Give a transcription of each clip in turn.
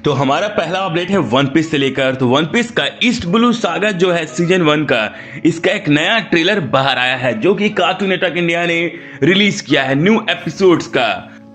तो हमारा पहला अपडेट है वन पीस से लेकर। तो वन पीस का ईस्ट ब्लू सागा जो है सीजन 1 का, इसका एक नया ट्रेलर बाहर आया है जो कि कार्टून नेटवर्क इंडिया ने रिलीज किया है न्यू एपिसोड्स का।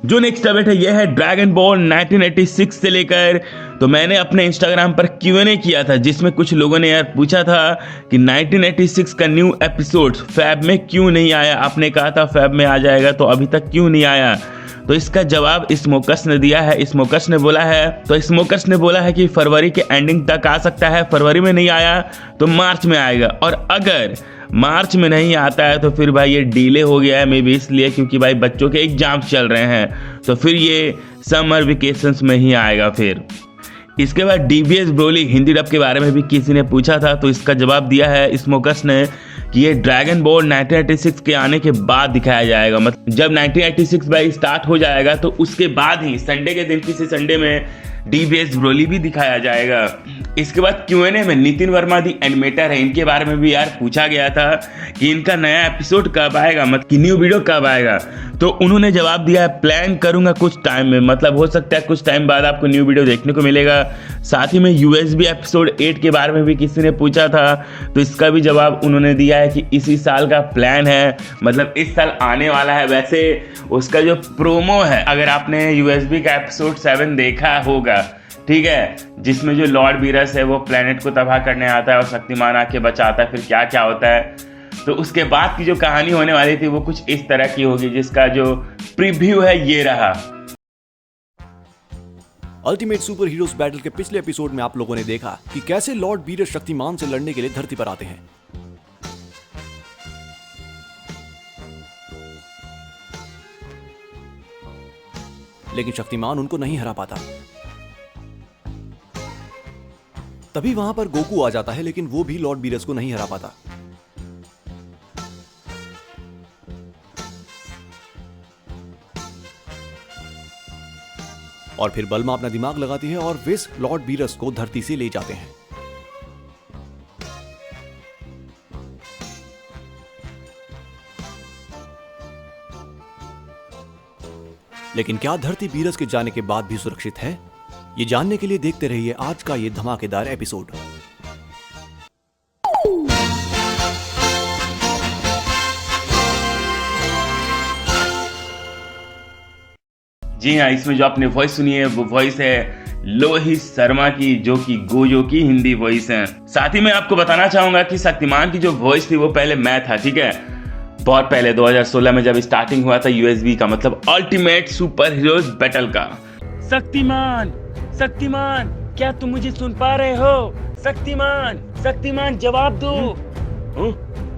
जो नेक्स्ट अपडेट है यह है ड्रैगन बॉल 1986 से लेकर। तो मैंने अपने इंस्टाग्राम पर Q&A किया था जिसमें कुछ लोगों ने यार पूछा था कि 1986 का न्यू एपिसोड फैब में क्यों नहीं आया। आपने कहा था फैब में आ जाएगा तो अभी तक क्यों नहीं आया। तो इसका जवाब स्मोकस ने दिया है। स्मोकस ने बोला है कि फरवरी के एंडिंग तक आ सकता है। फरवरी में नहीं आया तो मार्च में आएगा, और अगर मार्च में नहीं आता है तो फिर भाई ये डिले हो गया है मे बी इसलिए क्योंकि भाई बच्चों के एग्जाम चल रहे हैं, तो फिर ये समर वेकेशंस में ही आएगा। फिर इसके बाद DBS ब्रोली हिंदी डब के बारे में भी किसी ने पूछा था, तो इसका जवाब दिया है स्मोकस ने कि ये ड्रैगन बॉल 1986 के आने के बाद दिखाया जाएगा। मतलब जब 1986 भाई स्टार्ट हो जाएगा तो उसके बाद ही संडे के दिन किसी संडे में DBS ब्रोली भी दिखाया जाएगा। इसके बाद Q&A में नितिन वर्मा दी एनिमेटर है, इनके बारे में भी यार पूछा गया था कि इनका नया एपिसोड कब आएगा, मतलब कि न्यू वीडियो कब आएगा। तो उन्होंने जवाब दिया है प्लान करूंगा कुछ टाइम में, मतलब हो सकता है कुछ टाइम बाद आपको न्यू वीडियो देखने को मिलेगा। साथ ही में USB एपिसोड 8 के बारे में भी किसी ने पूछा था, तो इसका भी जवाब उन्होंने दिया है कि इसी साल का प्लान है, मतलब इस साल आने वाला है। वैसे उसका जो प्रोमो है, अगर आपने USB का एपिसोड 7 देखा होगा, ठीक है, जिसमें जो लॉर्ड बीरस है वो प्लेनेट को तबाह करने आता है और शक्तिमान आके बचाता है, फिर क्या क्या होता है, तो उसके बाद की जो कहानी होने वाली थी वो कुछ इस तरह की होगी, जिसका जो प्रीव्यू है ये रहा। अल्टीमेट सुपर हीरोज बैटल के पिछले एपिसोड में आप लोगों ने देखा कि कैसे लॉर्ड बीरस शक्तिमान से लड़ने के लिए धरती पर आते हैं। लेकिन शक्तिमान उनको नहीं हरा पाता। तभी वहां पर गोकू आ जाता है, लेकिन वो भी लॉर्ड बीरस को नहीं हरा पाता। और फिर बल्मा अपना दिमाग लगाती है और विस लॉर्ड बीरस को धरती से ले जाते हैं। लेकिन क्या धरती बीरस के जाने के बाद भी सुरक्षित है? ये जानने के लिए देखते रहिए आज का ये धमाकेदार एपिसोड। जी हाँ, इसमें जो आपने वॉइस सुनी है वो वॉइस है लोहित शर्मा की, जो कि गोजो की हिंदी वॉइस है। साथ ही मैं आपको बताना चाहूंगा कि शक्तिमान की जो वॉइस थी वो पहले मैं था, ठीक है, बहुत पहले 2016 में जब स्टार्टिंग हुआ था USB का, मतलब अल्टीमेट सुपर हीरोज बैटल का। शक्तिमान, शक्तिमान, क्या तुम मुझे सुन पा रहे हो? शक्तिमान, शक्तिमान, जवाब दो।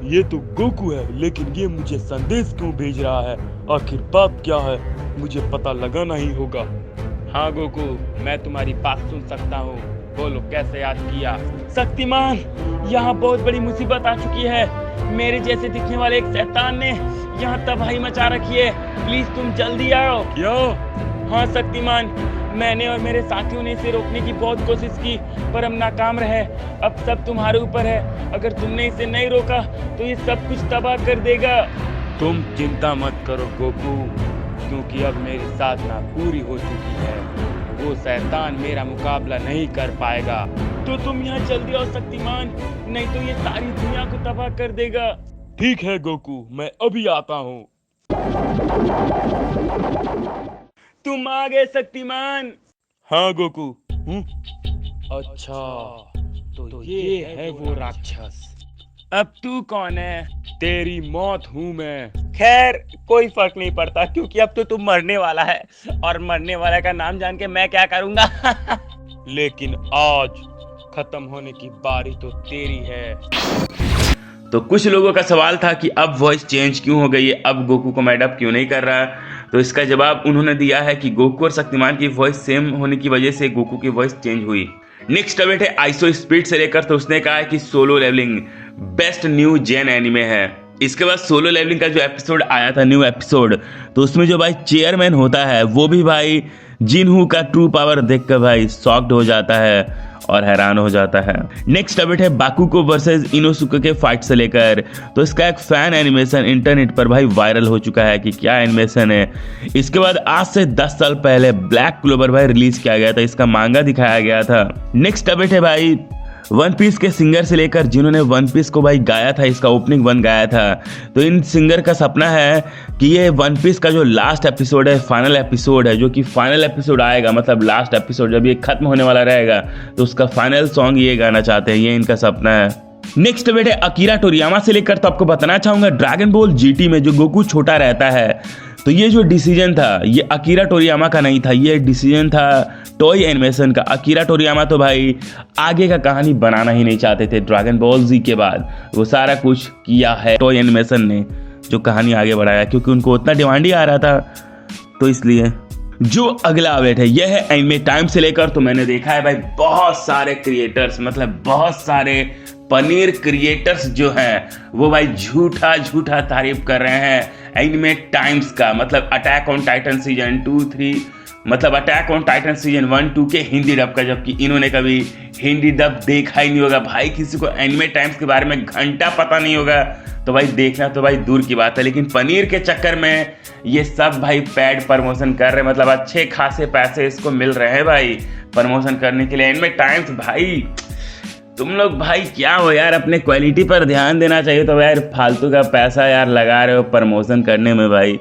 ये तो गोकू है, लेकिन ये मुझे संदेश क्यों भेज रहा है? आखिर बात क्या है? मुझे पता लगाना ही होगा। हाँ गोकू, मैं तुम्हारी बात सुन सकता हूँ, बोलो कैसे याद किया? शक्तिमान, यहाँ बहुत बड़ी मुसीबत आ चुकी है। मेरे जैसे दिखने वाले एक शैतान ने यहाँ तबाही मचा रखी है, प्लीज तुम जल्दी आओ। क्या? हाँ शक्तिमान, मैंने और मेरे साथियों ने इसे रोकने की बहुत कोशिश की पर हम नाकाम रहे। अब सब तुम्हारे ऊपर है, अगर तुमने इसे नहीं रोका तो ये सब कुछ तबाह कर देगा। तुम चिंता मत करो गोकू, क्योंकि अब मेरी साधना पूरी हो चुकी है। वो शैतान मेरा मुकाबला नहीं कर पाएगा। तो तुम यहाँ जल्दी आओ शक्तिमान, नहीं तो ये सारी दुनिया को तबाह कर देगा। ठीक है गोकू, मैं अभी आता हूँ। तुम आ गए शक्तिमान। हाँ गोकू। अच्छा, तो ये है वो राक्षस। अब तू कौन है? तेरी मौत हूँ मैं। खैर कोई फर्क नहीं पड़ता, क्योंकि अब तो तुम मरने वाला है, और मरने वाले का नाम जान के मैं क्या करूंगा। लेकिन आज खत्म होने की बारी तो तेरी है। तो कुछ लोगों का सवाल था कि अब वॉइस चेंज क्यों हो गई है, अब गोकू को मैडअप क्यों नहीं कर रहा है। तो इसका जवाब उन्होंने दिया है कि गोकू और शक्तिमान की वॉइस सेम होने की वजह से गोकू की वॉइस चेंज हुई। नेक्स्ट अपडेट है आइसो स्पीड से लेकर। तो उसने कहा है कि solo leveling best new gen anime है। इसके बाद सोलो लेवलिंग का जो एपिसोड आया था न्यू एपिसोड, तो उसमें जो भाई चेयरमैन होता है वो भी भाई जिनहू का ट्रू पावर देखकर भाई शॉक्ड हो जाता है, और हैरान हो जाता है। नेक्स्ट अपडेट है बाकुको वर्सेस इनोसुके के फाइट से लेकर। तो इसका एक फैन एनिमेशन इंटरनेट पर भाई वायरल हो चुका है कि क्या एनिमेशन है। इसके बाद आज से 10 साल पहले ब्लैक क्लोवर भाई रिलीज किया गया था, इसका मांगा दिखाया गया था। नेक्स्ट अपडेट है भाई वन पीस के सिंगर से लेकर जिन्होंने वन पीस को भाई गाया था, इसका ओपनिंग वन गाया था। तो इन सिंगर का सपना है कि ये वन पीस का जो लास्ट एपिसोड है, फाइनल एपिसोड है, जो कि फाइनल एपिसोड आएगा, मतलब लास्ट एपिसोड जब ये खत्म होने वाला रहेगा तो उसका फाइनल सॉन्ग ये गाना चाहते हैं, ये इनका सपना है। नेक्स्ट अपडेट है अकीरा टोरियामा से लेकर। तो आपको बताना चाहूंगा ड्रैगन बॉल जीटी में जो गोकू छोटा रहता है, तो ये जो डिसीजन था ये अकीरा टोरियामा का नहीं था, ये डिसीजन था टॉय एनिमेशन का। अकीरा टोरियामा तो भाई आगे का कहानी बनाना ही नहीं चाहते थे ड्रैगन बॉल जी के बाद, वो सारा कुछ किया है टॉय एनिमेशन ने जो कहानी आगे बढ़ाया, क्योंकि उनको उतना डिमांड ही आ रहा था, तो इसलिए। जो अगला अपडेट है यह है एनिमे टाइम से लेकर। तो मैंने देखा है भाई बहुत सारे क्रिएटर्स, मतलब बहुत सारे पनीर क्रिएटर्स जो हैं वो भाई झूठा तारीफ कर रहे हैं एनिमे टाइम्स का, मतलब अटैक ऑन टाइटन सीजन 2, 3, मतलब अटैक ऑन टाइटन सीजन 1, 2 के हिंदी डब का, जबकि इन्होंने कभी हिंदी डब देखा ही नहीं होगा। भाई किसी को एनिमे टाइम्स के बारे में घंटा पता नहीं होगा तो भाई देखना तो भाई दूर की बात है। लेकिन पनीर के चक्कर में ये सब भाई पैड प्रमोशन कर रहे हैं, मतलब अच्छे खासे पैसे इसको मिल रहे हैं भाई प्रमोशन करने के लिए। एनिमे टाइम्स भाई तुम लोग भाई क्या हो यार, अपने क्वालिटी पर ध्यान देना चाहिए, तो यार फालतू का पैसा यार लगा रहे हो प्रमोशन करने में भाई।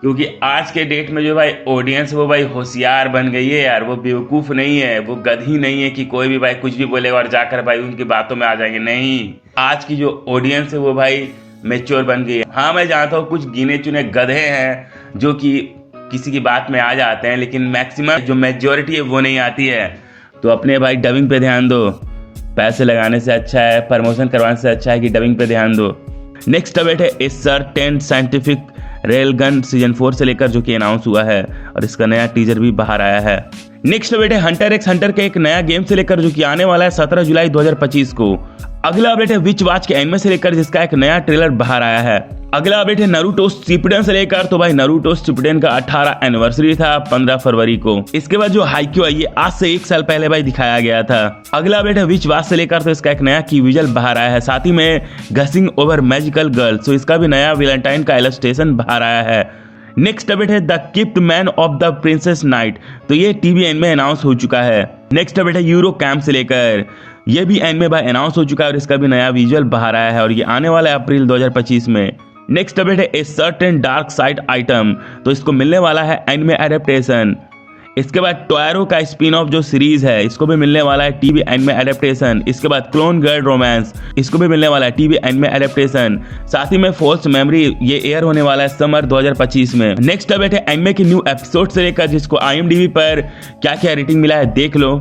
क्योंकि आज के डेट में जो भाई ऑडियंस वो भाई होशियार बन गई है यार, वो बेवकूफ़ नहीं है, वो गधी नहीं है कि कोई भी भाई कुछ भी बोलेगा और जाकर भाई उनकी बातों में आ जाएंगे। नहीं, आज की जो ऑडियंस है वो भाई मैच्योर बन गई है। हाँ मैं जानता हूँ कुछ गिने चुने गधे हैं जो कि किसी की बात में आ जाते हैं, लेकिन मैक्सिमम जो मेजोरिटी है वो नहीं आती है। तो अपने भाई डबिंग पे ध्यान दो, पैसे लगाने से अच्छा है, प्रमोशन करवाने से अच्छा है कि डबिंग पे ध्यान दो। नेक्स्ट अपडेट है a certain scientific railgun season 4 से लेकर, जो कि अनाउंस हुआ है और इसका नया टीजर भी बाहर आया है। नेक्स्ट अपडेट है हंटर एक्स हंटर के एक नया गेम से लेकर, जो कि आने वाला है 17 जुलाई 2025 को। अगला अपडेट है विच वॉच के एनिमे से लेकर, जिसका एक नया ट्रेलर बाहर आया है। अगला अपडेट है नारुतो शिपुडेन से लेकर। तो भाई नारुतो शिपुडेन का 18 एनिवर्सरी था 15 फरवरी को। इसके बाद जो हाइक्यू है ये आज से 1 साल पहले भाई दिखाया गया था। अगला अपडेट है विच वॉच से लेकर, तो इसका एक नया की विजुअल बाहर आया है, साथ ही में गसिंग ओवर मैजिकल गर्ल, तो इसका भी नया वैलेंटाइन का इलस्ट्रेशन बाहर आया है। नेक्स्ट अपडेट है the gift man of the princess night, तो ये टीवी एनिमे अनाउंस हो चुका है। नेक्स्ट अपडेट है यूरो कैंप से लेकर, ये भी एनिमे भाई अनाउंस हो चुका है और इसका भी नया विजुअल बाहर आया है और ये आने वाला है अप्रैल 2025 में। नेक्स्ट अपडेट है a certain dark side item, तो इसको मिलने वाला है एनिमे एडेप्टेशन। इसके बाद टोयरो का स्पिन ऑफ जो सीरीज है इसको भी मिलने वाला है टीवी एनिमे एडेप्टेशन। इसके बाद क्लोन गर्ल रोमांस, इसको भी मिलने वाला है टीवी एनिमे एडेप्टेशन। साथ ही में फॉल्स मेमोरी ये एयर होने वाला है समर 2025 में। नेक्स्ट अपडेट है एनिमे के न्यू एपिसोड से लेकर, जिसको IMDb पर क्या क्या रेटिंग मिला है देख लो।